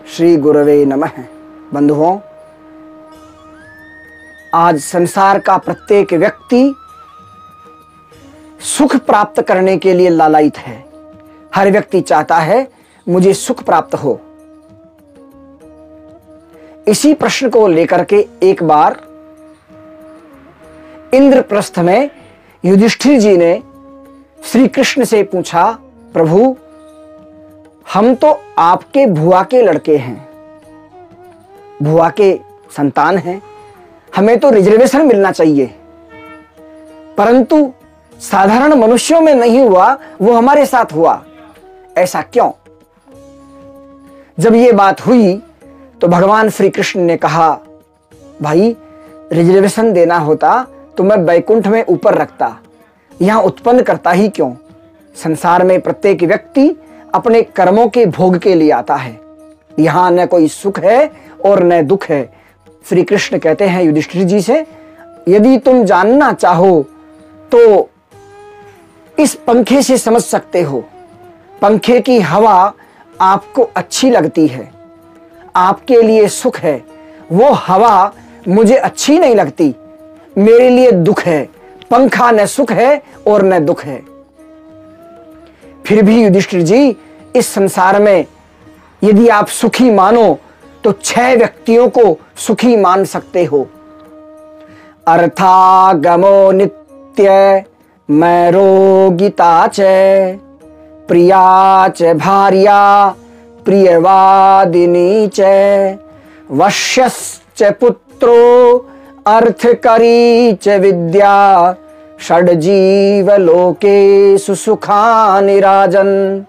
श्री गुरवे नमः। बंधुओं, आज संसार का प्रत्येक व्यक्ति सुख प्राप्त करने के लिए लालायित है। हर व्यक्ति चाहता है मुझे सुख प्राप्त हो। इसी प्रश्न को लेकर के एक बार इंद्रप्रस्थ में युधिष्ठिर जी ने श्री कृष्ण से पूछा, प्रभु हम तो आपके भुआ के लड़के हैं, भुआ के संतान हैं, हमें तो रिजर्वेशन मिलना चाहिए, परंतु साधारण मनुष्यों में नहीं हुआ, वो हमारे साथ हुआ, ऐसा क्यों? जब ये बात हुई तो भगवान श्री कृष्ण ने कहा, भाई रिजर्वेशन देना होता तो मैं बैकुंठ में ऊपर रखता, यहां उत्पन्न करता ही क्यों? संसार में प्रत्येक व्यक्ति अपने कर्मों के भोग के लिए आता है। यहां न कोई सुख है और न दुख है। श्री कृष्ण कहते हैं युधिष्ठिर जी से, यदि तुम जानना चाहो तो इस पंखे से समझ सकते हो। पंखे की हवा आपको अच्छी लगती है, आपके लिए सुख है। वो हवा मुझे अच्छी नहीं लगती, मेरे लिए दुख है। पंखा न सुख है और न दुख है। फिर भी युधिष्ठिर जी, इस संसार में यदि आप सुखी मानो तो 6 व्यक्तियों को सुखी मान सकते हो। अर्थागमो नित्य मैरोगिता च प्रिया च भार्या प्रियवादिनी च वश्यश्च पुत्रो अर्थकरी च विद्या षड्जीव लोकेषु सुखानि राजन्।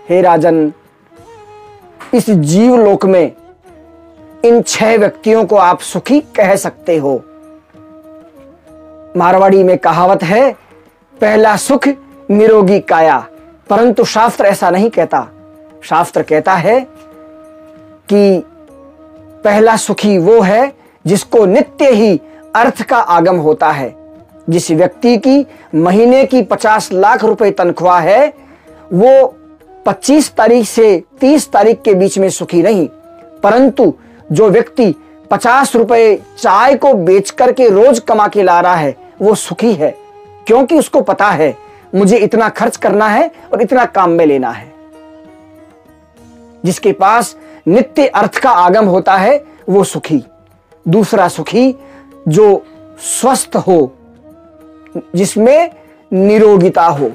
हे राजन, इस जीव लोक में इन 6 व्यक्तियों को आप सुखी कह सकते हो। मारवाड़ी में कहावत है, पहला सुख निरोगी काया, परंतु शास्त्र ऐसा नहीं कहता। शास्त्र कहता है कि पहला सुखी वो है जिसको नित्य ही अर्थ का आगम होता है। जिस व्यक्ति की महीने की 50 लाख रुपए तनख्वाह है, वो 25 तारीख से 30 तारीख के बीच में सुखी नहीं, परंतु जो व्यक्ति 50 रुपए चाय को बेच करके रोज कमा के ला रहा है, वो सुखी है, क्योंकि उसको पता है मुझे इतना खर्च करना है और इतना काम में लेना है। जिसके पास नित्य अर्थ का आगम होता है वो सुखी। दूसरा सुखी जो स्वस्थ हो, जिसमें निरोगिता हो।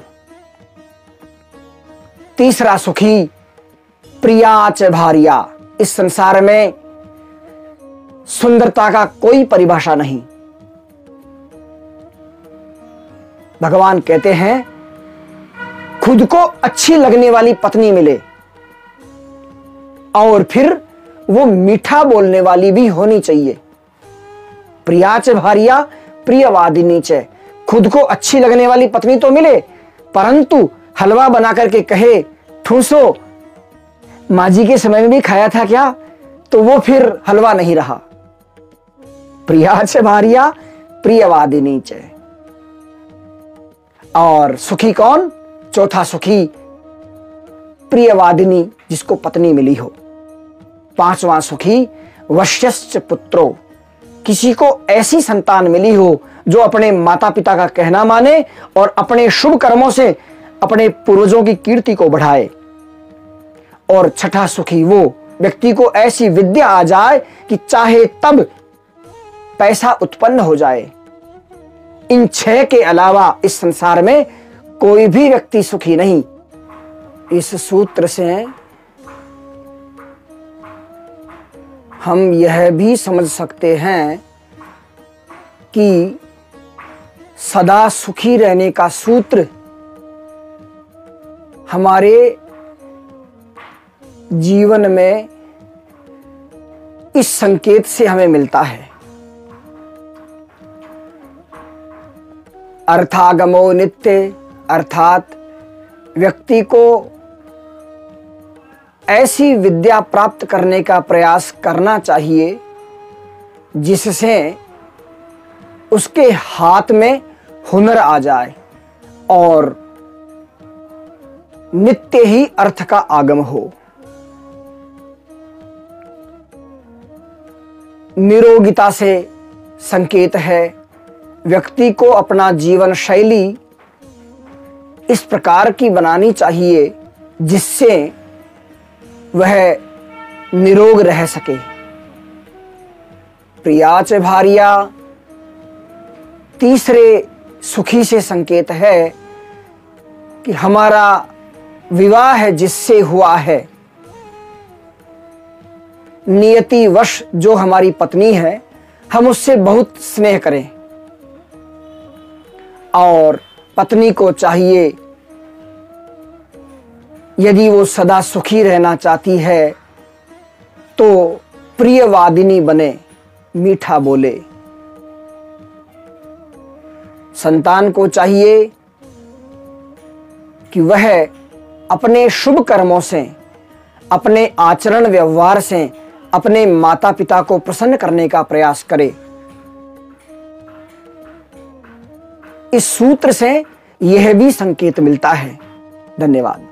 तीसरा सुखी प्रिया च भार्या। इस संसार में सुंदरता का कोई परिभाषा नहीं। भगवान कहते हैं खुद को अच्छी लगने वाली पत्नी मिले और फिर वो मीठा बोलने वाली भी होनी चाहिए। प्रिया च भार्या प्रियवादिनी च। खुद को अच्छी लगने वाली पत्नी तो मिले, परंतु हलवा बना करके कहे, ठूसो माँ जी के समय में भी खाया था क्या, तो वो फिर हलवा नहीं रहा। प्रिया च भार्या प्रियवादिनी च। और सुखी कौन? चौथा सुखी प्रियवादिनी, जिसको पत्नी मिली हो। 5वां सुखी वश्यश्च पुत्रो। किसी को ऐसी संतान मिली हो जो अपने माता पिता का कहना माने और अपने शुभ कर्मों से अपने पूर्वजों की कीर्ति को बढ़ाए। और छठा सुखी वो व्यक्ति को ऐसी विद्या आ जाए कि चाहे तब पैसा उत्पन्न हो जाए। इन 6 के अलावा इस संसार में कोई भी व्यक्ति सुखी नहीं। इस सूत्र से हम यह भी समझ सकते हैं कि सदा सुखी रहने का सूत्र हमारे जीवन में इस संकेत से हमें मिलता है। अर्थागमो नित्य, अर्थात व्यक्ति को ऐसी विद्या प्राप्त करने का प्रयास करना चाहिए जिससे उसके हाथ में हुनर आ जाए और नित्य ही अर्थ का आगम हो। निरोगिता से संकेत है। व्यक्ति को अपना जीवन शैली इस प्रकार की बनानी चाहिए जिससे वह निरोग रह सके। प्रिया च भार्या तीसरे सुखी से संकेत है कि हमारा विवाह है जिससे हुआ है, नियति वश जो हमारी पत्नी है, हम उससे बहुत स्नेह करें और पत्नी को चाहिए यदि वो सदा सुखी रहना चाहती है तो प्रियवादिनी बने, मीठा बोले। संतान को चाहिए कि वह अपने शुभ कर्मों से, अपने आचरण व्यवहार से अपने माता पिता को प्रसन्न करने का प्रयास करे। इस सूत्र से यह भी संकेत मिलता है। धन्यवाद।